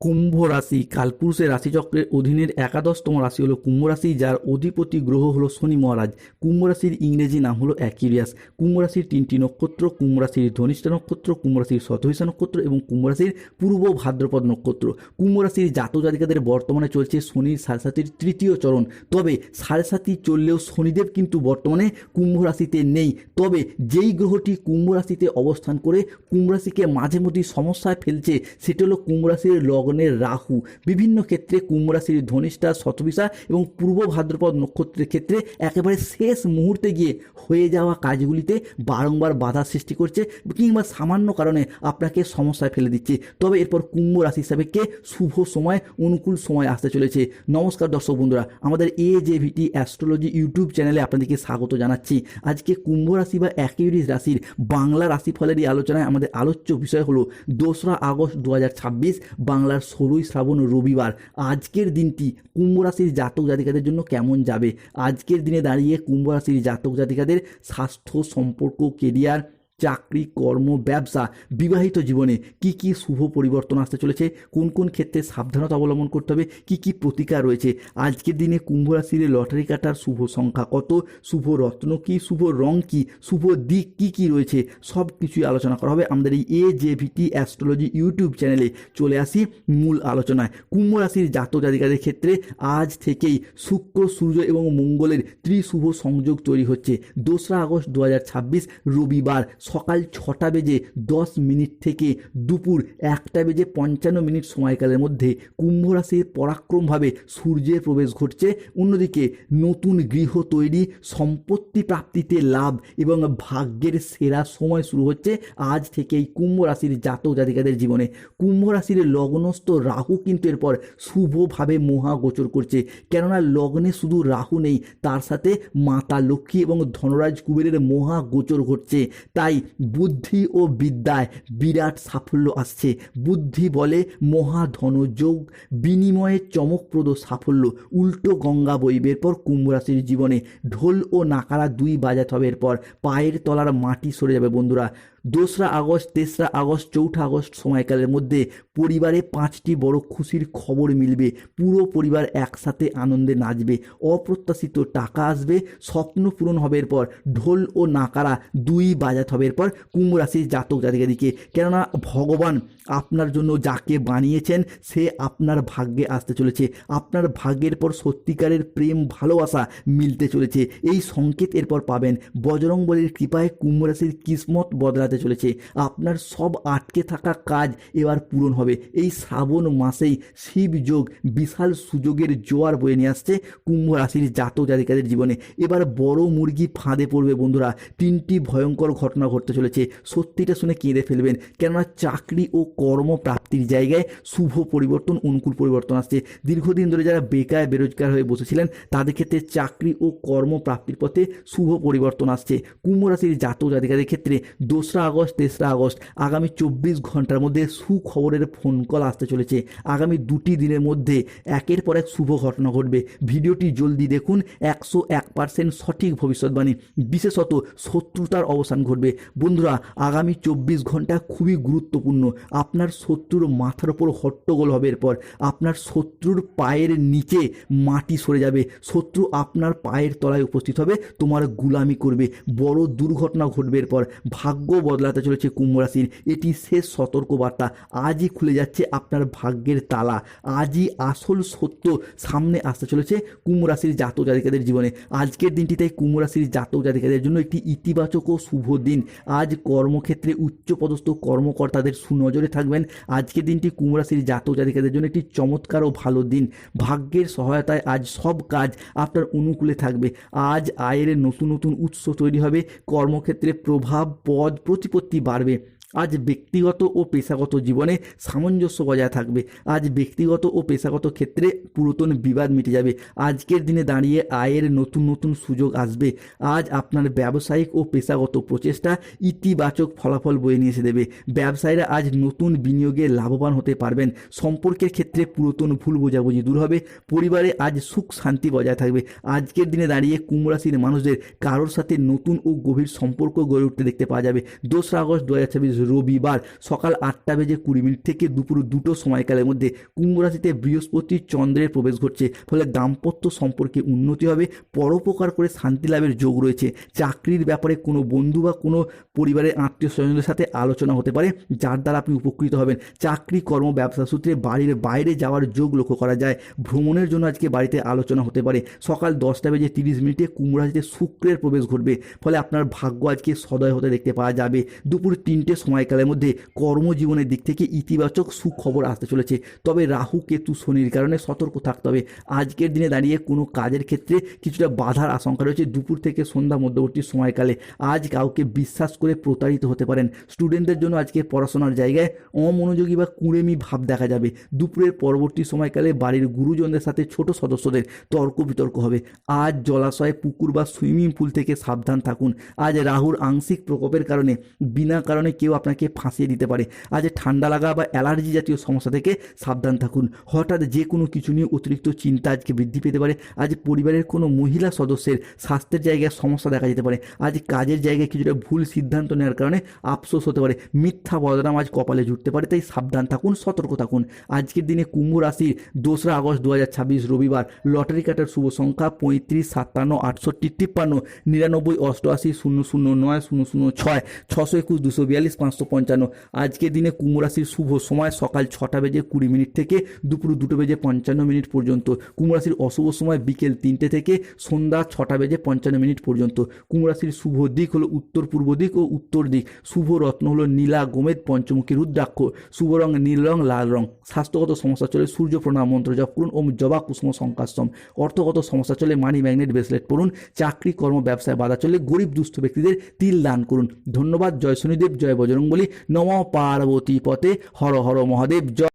কুম্ভ রাশি কালপুরুষের রাশিচক্রের অধীনের একাদশতম রাশি হলো কুম্ভ রাশি, যার অধিপতি গ্রহ হলো শনি মহারাজ। কুম্ভ রাশির ইংরেজি নাম হলো অ্যাকিরিয়াস। কুম্ভ রাশির তিনটি নক্ষত্র: কুম্ভ রাশির ধনিষ্ঠা নক্ষত্র, কুম্ভ রাশির শতভিষা নক্ষত্র এবং কুম্ভ রাশির পূর্ব ভাদ্রপদ নক্ষত্র। কুম্ভ রাশির জাতক জাতিকাদের বর্তমানে চলছে শনির সাড়ে সাতির তৃতীয় চরণ। তবে সাড়ে সাতি চললেও শনিদেব কিন্তু বর্তমানে কুম্ভ রাশিতে নেই। তবে যেই গ্রহটি কুম্ভ রাশিতে অবস্থান করে কুম্ভ রাশিকে মাঝে মধ্যে সমস্যায় ফেলছে সেটা হলো কুম্ভ রাশির লগ্নের রাহু। বিভিন্ন ক্ষেত্রে কুম্ভ রাশির ধনিষ্ঠা, শতভিষা এবং পূর্ব ভাদ্রপদ নক্ষত্রের ক্ষেত্রে একেবারে শেষ মুহূর্তে গিয়ে হয়ে যাওয়া কাজগুলিতে বারংবার বাধা সৃষ্টি করছে কিংবা সামান্য কারণে আপনাকে সমস্যায় ফেলে দিচ্ছে। তবে এরপর কুম্ভ রাশি সাপেক্ষে শুভ সময়, অনুকূল সময় আসতে চলেছে। নমস্কার দর্শক বন্ধুরা, আমাদের AJVT অ্যাস্ট্রোলজি ইউটিউব চ্যানেলে আপনাদেরকে স্বাগত জানাচ্ছি। আজকে কুম্ভ রাশি বা অ্যাকিউরিস রাশির বাংলা রাশিফলের এই আলোচনায় আমাদের আলোচ্য বিষয় হলো 2রা আগস্ট 2026 বাংলার 16ই শ্রাবণ রবিবার। আজকের দিনটি কুম্ভ রাশির জাতক জাতিকাদের জন্য কেমন যাবে? আজকের দিনে দাঁড়িয়ে কুম্ভ রাশির জাতক জাতিকাদের স্বাস্থ্য, সম্পর্ক, কেরিয়ার, চাকরি, কর্ম, ব্যবসা, বিবাহিত জীবনে কি কি শুভ পরিবর্তন আসতে চলেছে, কোন কোন ক্ষেত্রে সাবধানতা অবলম্বন করতে হবে, কি কি প্রতিকার রয়েছে, আজকের দিনে কুম্ভ রাশির লটারি কাটার শুভ সংখ্যা কত, শুভ রত্ন কি, শুভ রং কি, শুভ দিক কি কি রয়েছে, সব কিছুই আলোচনা করা হবে আমাদের এই AJVT অ্যাস্ট্রোলজি ইউটিউব চ্যানেলে। চলে আসি মূল আলোচনায়। কুম্ভ রাশির জাতক জাতিকাদের ক্ষেত্রে আজ থেকেই শুক্র, সূর্য এবং মঙ্গলের ত্রিশুভ সংযোগ তৈরি হচ্ছে। 2রা আগস্ট 2026 রবিবার সকাল 6টা বেজে 10 মিনিট থেকে দুপুর 1টা বেজে 55 সময়কালের মধ্যে কুম্ভ রাশির পরাক্রমভাবে সূর্যের প্রবেশ ঘটছে। অন্যদিকে নতুন গৃহ তৈরি, সম্পত্তি প্রাপ্তিতে লাভ এবং ভাগ্যের সেরা সময় শুরু হচ্ছে আজ থেকেই কুম্ভ রাশির জাতক জাতিকাদের জীবনে। কুম্ভ রাশির লগ্নস্থ রাহু কিন্তু এরপর শুভভাবে মহাগোচর করছে। কেননা লগ্নে শুধু রাহু নেই, তার সাথে মাতা লক্ষ্মী এবং ধনরাজ কুবেরের মহাগোচর ঘটছে। তাই বুদ্ধি ও বিদ্যায় বিরাট সাফল্য আসছে। বুদ্ধি বলে মহাধনযোগ, বিনিময়ে চমকপ্রদ সাফল্য। উল্টো গঙ্গা বইবে এরপর কুম্ভ রাশির জীবনে। ঢোল ও নাকারা দুই বাজাতে হবে এরপর। পায়ের তলার মাটি সরে যাবে বন্ধুরা। 2রা আগস্ট, 3রা আগস্ট, 4ঠা আগস্ট সময়কালের মধ্যে পরিবারে 5টি বড় খুশির খবর মিলবে। পুরো পরিবার একসাথে আনন্দে নাচবে। অপ্রত্যাশিত টাকা আসবে, স্বপ্ন পূরণ হবে এরপর। ঢোল ও নাকারা দুই বাজাতে হবে এরপর কুম্ভ রাশির জাতক জাতিকাদিকে। কেননা ভগবান আপনার জন্য যাকে বানিয়েছেন সে আপনার ভাগ্যে আসতে চলেছে। আপনার ভাগ্যের পর সত্যিকারের প্রেম, ভালোবাসা মিলতে চলেছে। এই সংকেত এরপর পাবেন। বজরংবলীর কৃপায় কুম্ভ রাশির কিসমত বদলাতে চলেছে। আপনার সব আটকে থাকা কাজ এবার পূরণ হবে। এই শ্রাবণ মাসেই শিবযোগ বিশাল সুযোগের জোয়ার বয়ে নিয়ে আসছে কুম্ভ রাশির জাতক জাতিকাদের জীবনে। এবার বড় মুরগি ফাঁদে পড়বে বন্ধুরা। 3টি ভয়ঙ্কর ঘটনা ঘটতে চলেছে। সত্যিটা শুনে কেঁদে ফেলবেন। কেননা চাকরি ও কর্মপ্রাপ্তির জায়গায় শুভ পরিবর্তন, অনুকূল পরিবর্তন আসছে। দীর্ঘদিন ধরে যারা বেকার বেরোজগার হয়ে বসেছিলেন তাদের ক্ষেত্রে চাকরি ও কর্মপ্রাপ্তির পথে শুভ পরিবর্তন আসছে। কুম্ভ রাশির জাতক জাতিকাদের ক্ষেত্রে 2রা আগস্ট, 3রা আগস্ট আগামী 24 ঘন্টার মধ্যে সুখবরের ফোন কল আসতে চলেছে। আগামী 2টি দিনের মধ্যে একের পর এক শুভ ঘটনা ঘটবে। ভিডিওটি জলদি দেখুন। 101% সঠিক ভবিষ্যৎবাণী। বিশেষত শত্রুতার অবসান ঘটবে বন্ধুরা। আগামী 24 ঘন্টা খুবই গুরুত্বপূর্ণ। আপনার শত্রুর মাথার ওপর হট্টগোল হবে এরপর। আপনার শত্রুর পায়ের নিচে মাটি সরে যাবে। শত্রু আপনার পায়ের তলায় উপস্থিত হবে, তোমার গুলামি করবে। বড় দুর্ঘটনা ঘটবে এরপর। ভাগ্য বদলাতে চলেছে কুম্ভ রাশির। এটি শেষ সতর্কবার্তা। আজই খুলে যাচ্ছে আপনার ভাগ্যের তালা। আজই আসল সত্য সামনে আসতে চলেছে কুম্ভ রাশির জাতক জাতিকাদের জীবনে। আজকের দিনটি তাই কুম্ভ রাশির জাতক জাতিকাদের জন্য একটি ইতিবাচক ও শুভ দিন। আজ কর্মক্ষেত্রে উচ্চপদস্থ কর্মকর্তাদের সুনজরে থাকবেন। আজকের দিনটি কুম্ভ রাশির জাতক জাতিকাদের জন্য একটি চমৎকার ও ভালো দিন। ভাগ্যের সহায়তায় আজ সব কাজ আপনার অনুকূলে থাকবে। আজ আয়ের নতুন নতুন উৎস তৈরি হবে। কর্মক্ষেত্রে প্রভাব, পদ, প্রতিপত্তি বাড়বে। আজ ব্যক্তিগত ও পেশাগত জীবনে সামঞ্জস্য বজায় থাকবে। আজ ব্যক্তিগত ও পেশাগত ক্ষেত্রে পুরাতন বিবাদ মিটে যাবে। আজকের দিনে দাঁড়িয়ে আয়ের নতুন নতুন সুযোগ আসবে। আজ আপনার ব্যবসায়িক ও পেশাগত প্রচেষ্টা ইতিবাচক ফলাফল বয়ে নিয়ে এসে দেবে। ব্যবসায়ীরা আজ নতুন বিনিয়োগে লাভবান হতে পারবেন। সম্পর্কের ক্ষেত্রে পুরাতন ভুল বোঝাবুঝি দূর হবে। পরিবারে আজ সুখ শান্তি বজায় থাকবে। আজকের দিনে দাঁড়িয়ে কুম্ভ রাশির মানুষদের কারোর সাথে নতুন ও গভীর সম্পর্ক গড়ে উঠতে দেখতে পাওয়া যাবে। 2রা আগস্ট 2026 রবিবার সকাল 8:20 থেকে দুপুর 2টো সময়কালের মধ্যে কুম্ভ রাশিতে বৃহস্পতি চন্দ্রের প্রবেশ ঘটছে, ফলে দাম্পত্য সম্পর্কে উন্নতি হবে, পরোপকার করে শান্তি লাভের যোগ রয়েছে। চাকরির ব্যাপারে কোনো বন্ধু বা কোনো পরিবারের আত্মীয় স্বজনদের সাথে আলোচনা হতে পারে, যার দ্বারা আপনি উপকৃত হবেন। চাকরি, কর্ম, ব্যবসা সূত্রে বাড়ির বাইরে যাওয়ার যোগ লক্ষ্য করা যায়। ভ্রমণের জন্য আজকে বাড়িতে আলোচনা হতে পারে। সকাল 10:30 কুম্ভ রাশিতে শুক্রের প্রবেশ ঘটবে, ফলে আপনার ভাগ্য আজকে সদয় হতে দেখতে পাওয়া যাবে। দুপুর 3টে সময়কালের মধ্যে কর্মজীবনের দিক থেকে ইতিবাচক সুখবর আসতে চলেছে, তবে রাহু, কেতু, শনির কারণে সতর্ক থাকতে হবে। আজকের দিনে দাঁড়িয়ে কোনো কাজের ক্ষেত্রে কিছুটা বাধার আশঙ্কা রয়েছে দুপুর থেকে সন্ধ্যা মধ্যবর্তী সময়কালে। আজ কাউকে বিশ্বাস করে প্রতারিত হতে পারেন। স্টুডেন্টদের জন্য আজকে পড়াশোনার জায়গায় অমনোযোগী বা কুঁড়েমি ভাব দেখা যাবে। দুপুরের পরবর্তী সময়কালে বাড়ির গুরুজনদের সাথে ছোট সদস্যদের তর্ক বিতর্ক হবে। আজ জলাশয়, পুকুর বা সুইমিং পুল থেকে সাবধান থাকুন। আজ রাহুর আংশিক প্রকোপের কারণে বিনা কারণে কেউ আপনাকে ফাঁসিয়ে দিতে পারে। আজ ঠান্ডা লাগা বা অ্যালার্জি জাতীয় সমস্যা থেকে সাবধান থাকুন। হঠাৎ যে কোনো কিছু নিয়ে অতিরিক্ত চিন্তা আজকে বৃদ্ধি পেতে পারে। আজ পরিবারের কোনো মহিলা সদস্যের স্বাস্থ্যের জায়গায় সমস্যা দেখা যেতে পারে। আজ কাজের জায়গায় কিছুটা ভুল সিদ্ধান্ত নেওয়ার কারণে আফসোস হতে পারে। মিথ্যা বদনাম আজ কপালে জুটতে পারে, তাই সাবধান থাকুন, সতর্ক থাকুন। আজকের দিনে কুম্ভ রাশির 2রা আগস্ট 2026 রবিবার লটারি কাটার শুভ সংখ্যা 35, 57, 68, 53, 99, 88, 009, 006, 621, 242, 555। আজকের দিনে কুম্ভ রাশির শুভ সময় সকাল 6:20 থেকে দুপুর 2:55 পর্যন্ত। কুম্ভ রাশির অশুভ সময় বিকেল 3টে থেকে সন্ধ্যা 6:55 পর্যন্ত। কুম্ভ রাশির শুভ দিক হলো উত্তর পূর্ব দিক ও উত্তর দিক। শুভ রত্ন হলো নীলা, গোমেদ, পঞ্চমুখী রুদ্রাক্ষ। শুভ রং নীল রং, লাল রং। স্বাস্থ্যগত সমস্যা চলে সূর্য প্রণাম মন্ত্র জপ করুন, ওম জবা কুসুম শঙ্কাস্তম। অর্থগত সমস্যা চলে মানি ম্যাগনেট ব্রেসলেট পড়ুন। চাকরি, কর্ম, ব্যবসায় বাধা চলে গরিব দুস্থ ব্যক্তিদের তিল দান করুন। ধন্যবাদ। জয় শনিদেব, জয় বজরংবলী, নমঃ পার্বতী পতে, হর হর মহাদেব, জয়।